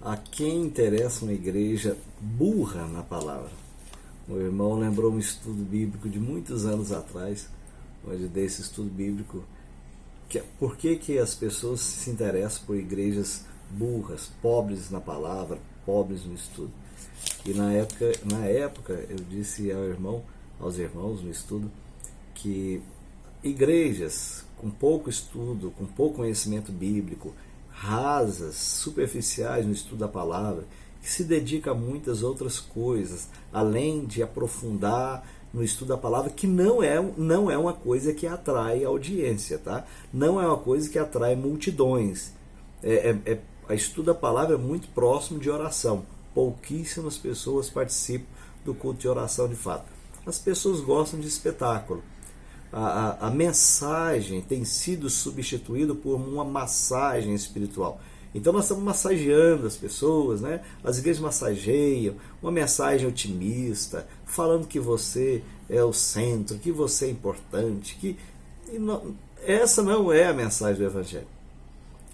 A quem interessa uma igreja burra na palavra? O irmão lembrou um estudo bíblico de muitos anos atrás, onde dei esse estudo bíblico, por que as pessoas se interessam por igrejas burras, pobres na palavra, pobres no estudo. E na época eu disse aos irmãos no estudo, que igrejas com pouco estudo, com pouco conhecimento bíblico, rasas, superficiais no estudo da palavra, que se dedica a muitas outras coisas, além de aprofundar no estudo da palavra, que não é uma coisa que atrai audiência, tá? Não é uma coisa que atrai multidões. A estudo da palavra é muito próximo de oração. Pouquíssimas pessoas participam do culto de oração de fato. As pessoas gostam de espetáculo. A mensagem tem sido substituída por uma massagem espiritual. Então nós estamos massageando as pessoas, né? As igrejas massageiam, uma mensagem otimista, falando que você é o centro, que você é importante, essa não é a mensagem do Evangelho.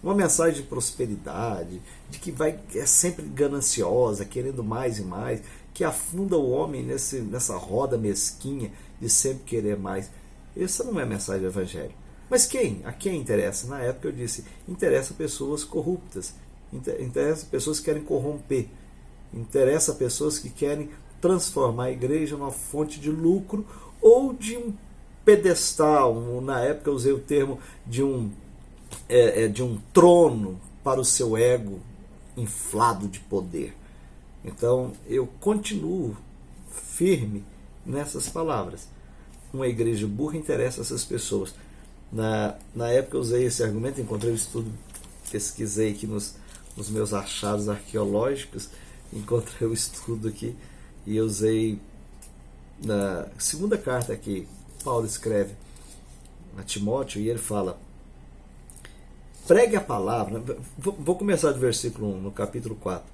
Uma mensagem de prosperidade, de que é sempre gananciosa, querendo mais e mais, que afunda o homem nessa roda mesquinha de sempre querer mais. Essa não é a mensagem do Evangelho. Mas a quem interessa? Na época eu disse, interessa pessoas corruptas, interessa pessoas que querem corromper, interessa pessoas que querem transformar a igreja numa fonte de lucro ou de um pedestal. Na época eu usei o termo de um trono para o seu ego inflado de poder. Então eu continuo firme nessas palavras. Uma igreja burra interessa essas pessoas. Na época eu usei esse argumento, encontrei o estudo, pesquisei aqui nos meus achados arqueológicos, encontrei o estudo aqui e eu usei na segunda carta que Paulo escreve a Timóteo, e ele fala: pregue a palavra. Vou começar do versículo 1, no capítulo 4.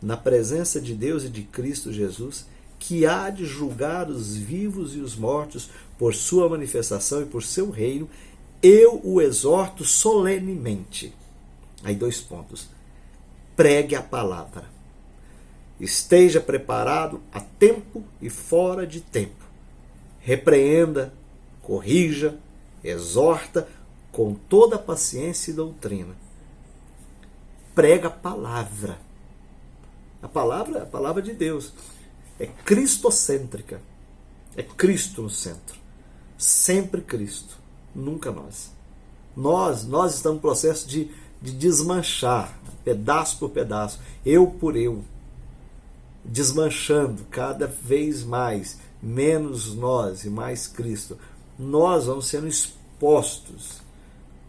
Na presença de Deus e de Cristo Jesus, que há de julgar os vivos e os mortos por sua manifestação e por seu reino, eu o exorto solenemente. Aí 2 pontos. Pregue a palavra. Esteja preparado a tempo e fora de tempo. Repreenda, corrija, exorta com toda paciência e doutrina. Prega a palavra. A palavra de Deus é cristocêntrica. É Cristo no centro. Sempre Cristo. Nunca nós. Nós estamos no processo de desmanchar, pedaço por pedaço, eu por eu. Desmanchando cada vez mais, menos nós e mais Cristo. Nós vamos sendo expostos.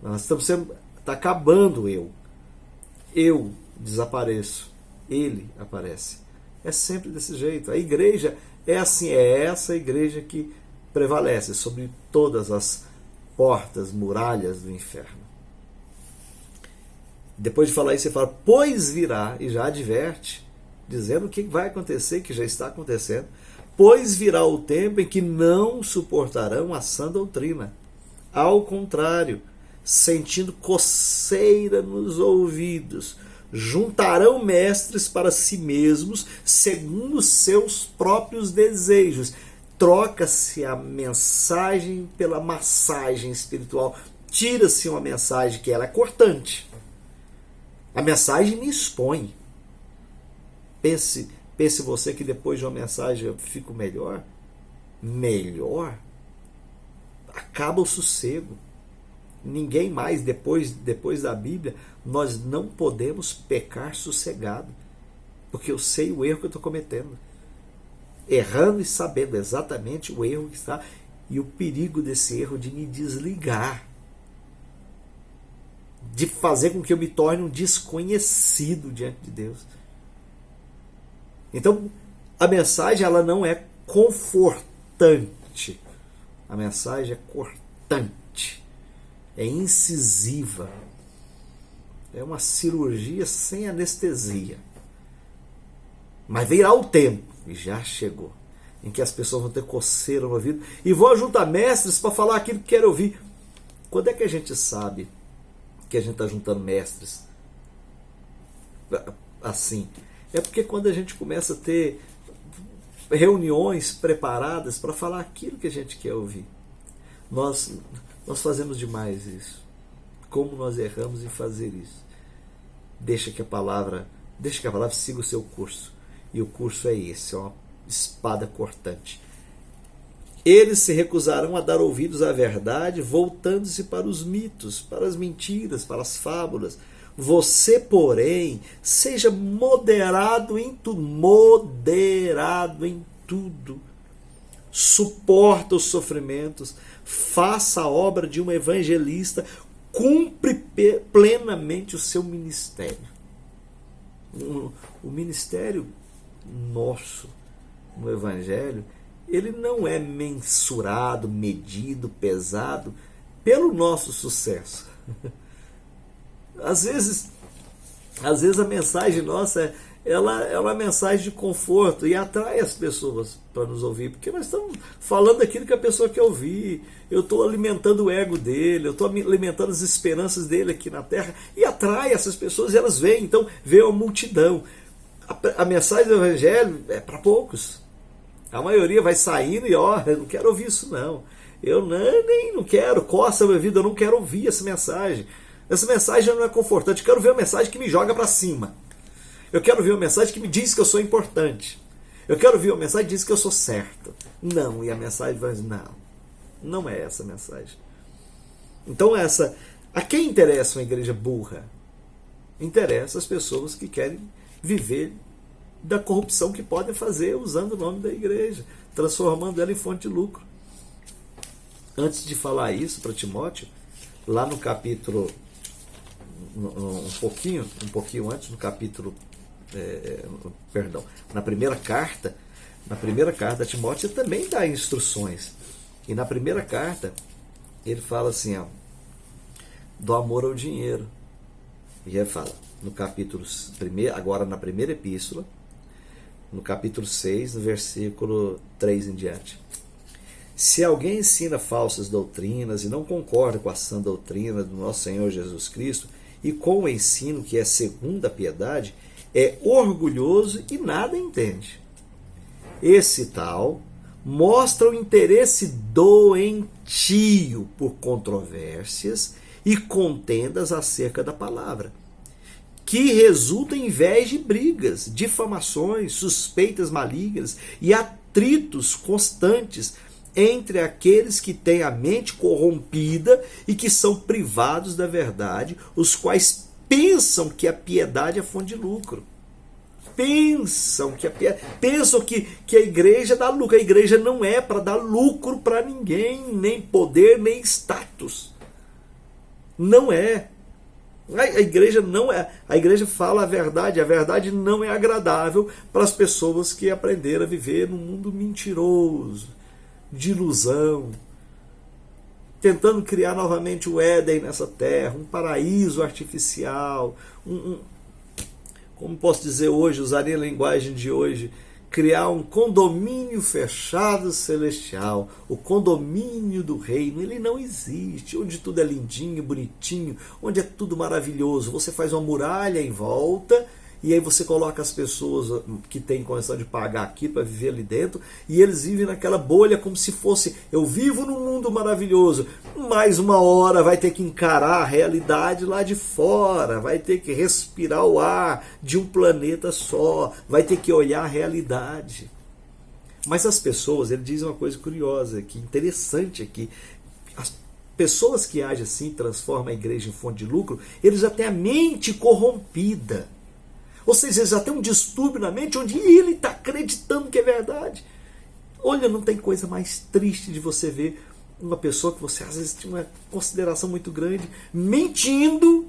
Nós está acabando eu. Eu desapareço. Ele aparece. É sempre desse jeito. A igreja é assim, é essa igreja que prevalece sobre todas as portas, muralhas do inferno. Depois de falar isso, você fala, pois virá, e já adverte, dizendo o que vai acontecer, que já está acontecendo, pois virá o tempo em que não suportarão a sã doutrina. Ao contrário, sentindo coceira nos ouvidos, juntarão mestres para si mesmos, segundo seus próprios desejos. Troca-se a mensagem pela massagem espiritual. Tira-se uma mensagem que ela é cortante. A mensagem me expõe. Pense você que depois de uma mensagem eu fico melhor. Melhor? Acaba o sossego. Ninguém mais, depois da Bíblia, nós não podemos pecar sossegado. Porque eu sei o erro que eu estou cometendo. Errando e sabendo exatamente o erro que está e o perigo desse erro de me desligar, de fazer com que eu me torne um desconhecido diante de Deus. Então, a mensagem ela não é confortante, a mensagem é cortante, é incisiva, é uma cirurgia sem anestesia. Mas virá o tempo, e já chegou, em que as pessoas vão ter coceira no ouvido e vão juntar mestres para falar aquilo que querem ouvir. Quando é que a gente sabe que a gente está juntando mestres? assim? É porque quando a gente começa a ter reuniões preparadas para falar aquilo que a gente quer ouvir, nós fazemos demais isso. Como nós erramos em fazer isso? Deixa que a palavra siga o seu curso. E o curso é esse, é uma espada cortante. Eles se recusarão a dar ouvidos à verdade, voltando-se para os mitos, para as mentiras, para as fábulas. Você, porém, seja moderado em tudo. Suporta os sofrimentos, faça a obra de um evangelista, cumpre plenamente o seu ministério. O ministério nosso no Evangelho, ele não é mensurado, medido, pesado pelo nosso sucesso. Às vezes a mensagem nossa ela é uma mensagem de conforto e atrai as pessoas para nos ouvir, porque nós estamos falando aquilo que a pessoa quer ouvir. Eu estou alimentando o ego dele, eu estou alimentando as esperanças dele aqui na terra, e atrai essas pessoas, e elas vêm, então vê a multidão. A mensagem do Evangelho é para poucos. A maioria vai saindo e, eu não quero ouvir isso não. Eu não quero, coça a minha vida, eu não quero ouvir essa mensagem. Essa mensagem não é confortante, eu quero ver uma mensagem que me joga para cima. Eu quero ver uma mensagem que me diz que eu sou importante. Eu quero ver uma mensagem que diz que eu sou certo. Não, e a mensagem vai dizer, não é essa a mensagem. Então a quem interessa uma igreja burra? Interessa as pessoas que querem viver da corrupção que podem fazer usando o nome da igreja, transformando ela em fonte de lucro. Antes de falar isso para Timóteo, lá no capítulo, um pouquinho antes, no capítulo, na primeira carta a Timóteo também dá instruções. E na primeira carta ele fala assim, do amor ao dinheiro. E ele fala, no capítulo 1, agora na primeira epístola, no capítulo 6, no versículo 3 em diante. Se alguém ensina falsas doutrinas e não concorda com a sã doutrina do nosso Senhor Jesus Cristo e com o ensino que é segundo a piedade, é orgulhoso e nada entende. Esse tal mostra o interesse doentio por controvérsias e contendas acerca da palavra, que resulta em inveja e brigas, difamações, suspeitas malignas e atritos constantes entre aqueles que têm a mente corrompida e que são privados da verdade, os quais pensam que a piedade é fonte de lucro. Pensam que a igreja dá lucro. A igreja não é para dar lucro para ninguém, nem poder, nem status. Não é. A igreja não é. A igreja fala a verdade não é agradável para as pessoas que aprenderam a viver num mundo mentiroso, de ilusão, tentando criar novamente o Éden nessa terra, um paraíso artificial, como posso dizer hoje, usaria a linguagem de hoje, criar um condomínio fechado celestial, o condomínio do reino. Ele não existe, onde tudo é lindinho, bonitinho, onde é tudo maravilhoso. Você faz uma muralha em volta e aí você coloca as pessoas que têm condição de pagar aqui para viver ali dentro, e eles vivem naquela bolha como se fosse, eu vivo num mundo maravilhoso, mas uma hora vai ter que encarar a realidade lá de fora, vai ter que respirar o ar de um planeta só, vai ter que olhar a realidade. Mas as pessoas, ele diz uma coisa curiosa aqui, interessante aqui, as pessoas que agem assim, transformam a igreja em fonte de lucro, eles já têm a mente corrompida. Ou seja, eles já têm um distúrbio na mente onde ele está acreditando que é verdade. Olha, não tem coisa mais triste de você ver uma pessoa que você às vezes tem uma consideração muito grande, mentindo,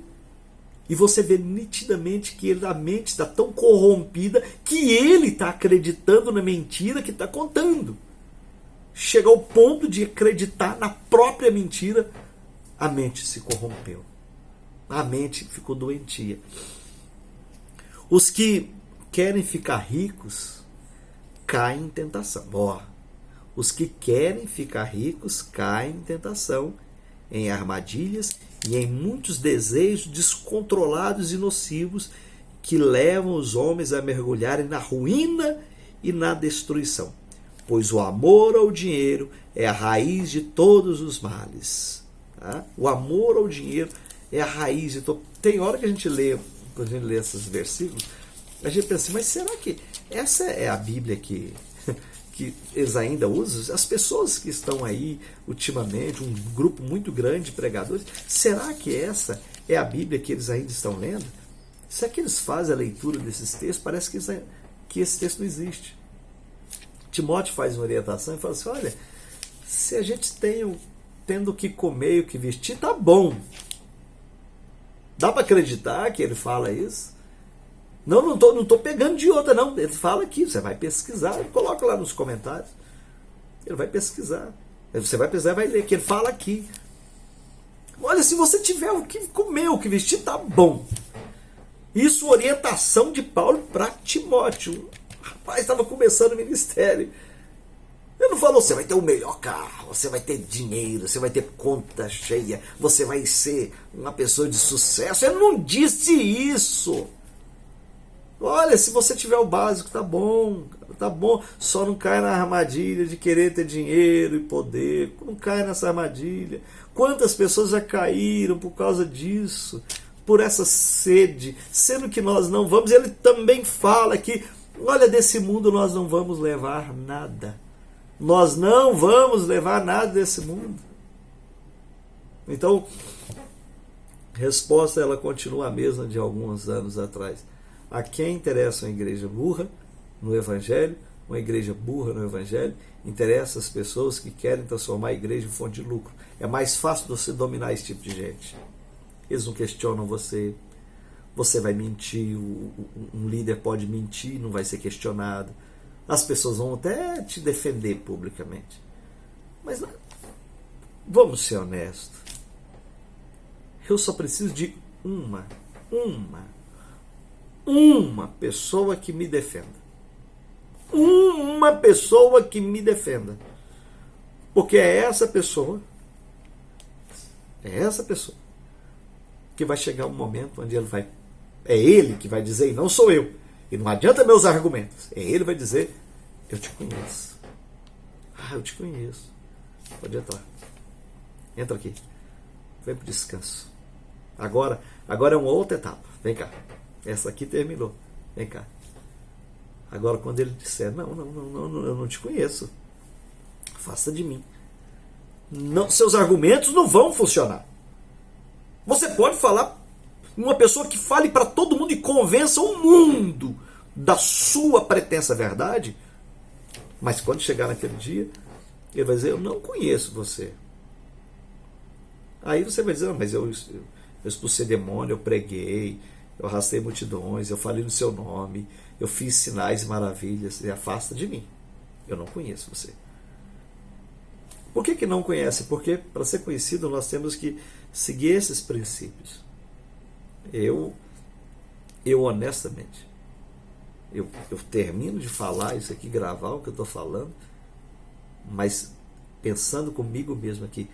e você vê nitidamente que a mente está tão corrompida que ele está acreditando na mentira que está contando. Chega ao ponto de acreditar na própria mentira, a mente se corrompeu. A mente ficou doentia. Os que querem ficar ricos caem em tentação. Os que querem ficar ricos caem em tentação, em armadilhas e em muitos desejos descontrolados e nocivos que levam os homens a mergulharem na ruína e na destruição. Pois o amor ao dinheiro é a raiz de todos os males. Tá? O amor ao dinheiro é a raiz de todo. Tem hora que a gente lê, quando a gente lê esses versículos, a gente pensa assim, mas será que essa é a Bíblia que eles ainda usam? As pessoas que estão aí ultimamente, um grupo muito grande de pregadores, será que essa é a Bíblia que eles ainda estão lendo? Será que eles fazem a leitura desses textos? Parece que esse texto não existe. Timóteo faz uma orientação e fala assim, olha, se a gente tendo o que comer e o que vestir, tá bom. Dá para acreditar que ele fala isso? Não tô pegando de outra, não. Ele fala aqui, você vai pesquisar, coloca lá nos comentários. Ele vai pesquisar. Você vai pesquisar e vai ler, que ele fala aqui. Olha, se você tiver o que comer, o que vestir, tá bom. Isso, orientação de Paulo para Timóteo. O rapaz estava começando o ministério. Ele não falou, você vai ter o melhor carro, você vai ter dinheiro, você vai ter conta cheia, você vai ser uma pessoa de sucesso. Ele não disse isso. Olha, se você tiver o básico, tá bom, só não cai na armadilha de querer ter dinheiro e poder, não cai nessa armadilha. Quantas pessoas já caíram por causa disso, por essa sede, sendo que nós não vamos, ele também fala que, olha, desse mundo nós não vamos levar nada. Nós não vamos levar nada desse mundo. Então, a resposta ela continua a mesma de alguns anos atrás. A quem interessa uma igreja burra no Evangelho, uma igreja burra no Evangelho, interessa as pessoas que querem transformar a igreja em fonte de lucro. É mais fácil você dominar esse tipo de gente. Eles não questionam você. Você vai mentir, um líder pode mentir, não vai ser questionado. As pessoas vão até te defender publicamente. Mas não, vamos ser honestos. Eu só preciso de uma pessoa que me defenda. Uma pessoa que me defenda. Porque é essa pessoa que vai chegar um momento onde é ele que vai dizer, e não sou eu. E não adianta meus argumentos. É ele que vai dizer, eu te conheço. Eu te conheço. Pode entrar. Entra aqui. Vem pro descanso. Agora é uma outra etapa. Vem cá. Essa aqui terminou. Vem cá. Agora quando ele disser, não, eu não te conheço. Afasta de mim. Não, seus argumentos não vão funcionar. Você pode falar uma pessoa que fale para todo mundo e convença o mundo da sua pretensa verdade, mas quando chegar naquele dia, ele vai dizer, eu não conheço você. Aí você vai dizer, mas eu expulsei demônio, eu preguei, eu arrastei multidões, eu falei no seu nome, eu fiz sinais e maravilhas, e afasta de mim. Eu não conheço você. Por que não conhece? Porque para ser conhecido nós temos que seguir esses princípios. Eu honestamente, eu termino de falar isso aqui, gravar o que eu estou falando, mas pensando comigo mesmo aqui,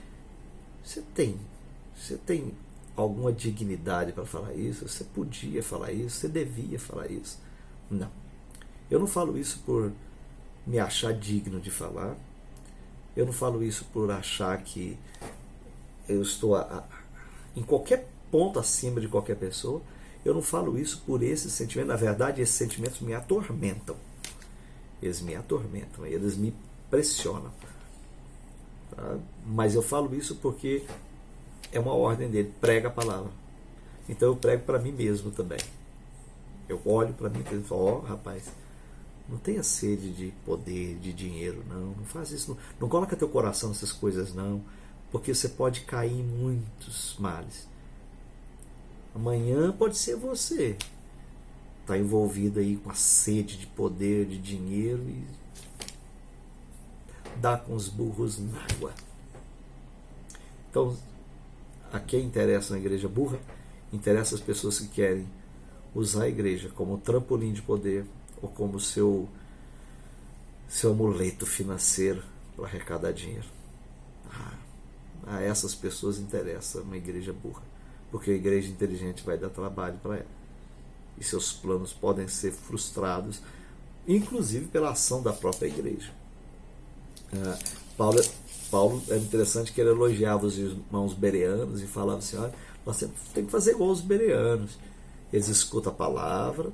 você tem alguma dignidade para falar isso? Você podia falar isso? Você devia falar isso? Não. Eu não falo isso por me achar digno de falar. Eu não falo isso por achar que eu estou em qualquer ponto acima de qualquer pessoa. Eu não falo isso por esse sentimento. Na verdade, esses sentimentos me atormentam. Eles me atormentam, eles me pressionam. Tá? Mas eu falo isso porque é uma ordem dele, prega a palavra. Então eu prego para mim mesmo também. Eu olho para mim e falo, rapaz, não tenha sede de poder, de dinheiro, não faz isso, não coloca teu coração nessas coisas não, porque você pode cair em muitos males. Amanhã pode ser você está envolvido aí com a sede de poder, de dinheiro e dá com os burros na água. Então, a quem interessa na igreja burra, interessa as pessoas que querem usar a igreja como trampolim de poder ou como seu amuleto financeiro para arrecadar dinheiro. A essas pessoas interessa uma igreja burra, porque a igreja inteligente vai dar trabalho para ela. e seus planos podem ser frustrados, inclusive pela ação da própria igreja. Paulo é interessante que ele elogiava os irmãos bereanos e falava assim: olha, nós temos que fazer igual os bereanos. Eles escutam a palavra,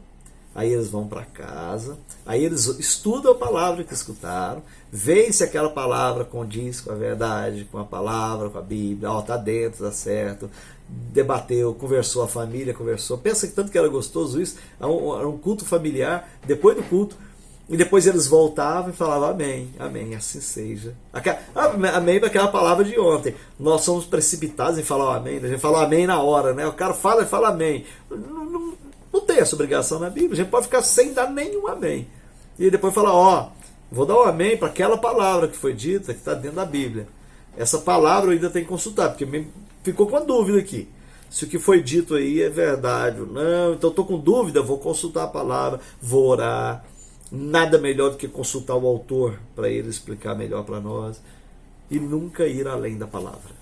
aí eles vão para casa, aí eles estudam a palavra que escutaram, veem se aquela palavra condiz com a verdade, com a palavra, com a Bíblia, está dentro, está certo, debateu, conversou, a família conversou. Pensa que tanto que era gostoso isso, era um culto familiar, depois do culto, e depois eles voltavam e falavam amém, amém, assim seja. Amém para aquela palavra de ontem. Nós somos precipitados em falar amém, a gente fala amém na hora, né? O cara fala e fala amém. Não tem essa obrigação na Bíblia, a gente pode ficar sem dar nenhum amém. E depois falar, vou dar um amém para aquela palavra que foi dita, que está dentro da Bíblia. Essa palavra eu ainda tenho que consultar, porque me ficou com a dúvida aqui. Se o que foi dito aí é verdade ou não, então estou com dúvida, vou consultar a palavra, vou orar. Nada melhor do que consultar o autor para ele explicar melhor para nós. E nunca ir além da palavra.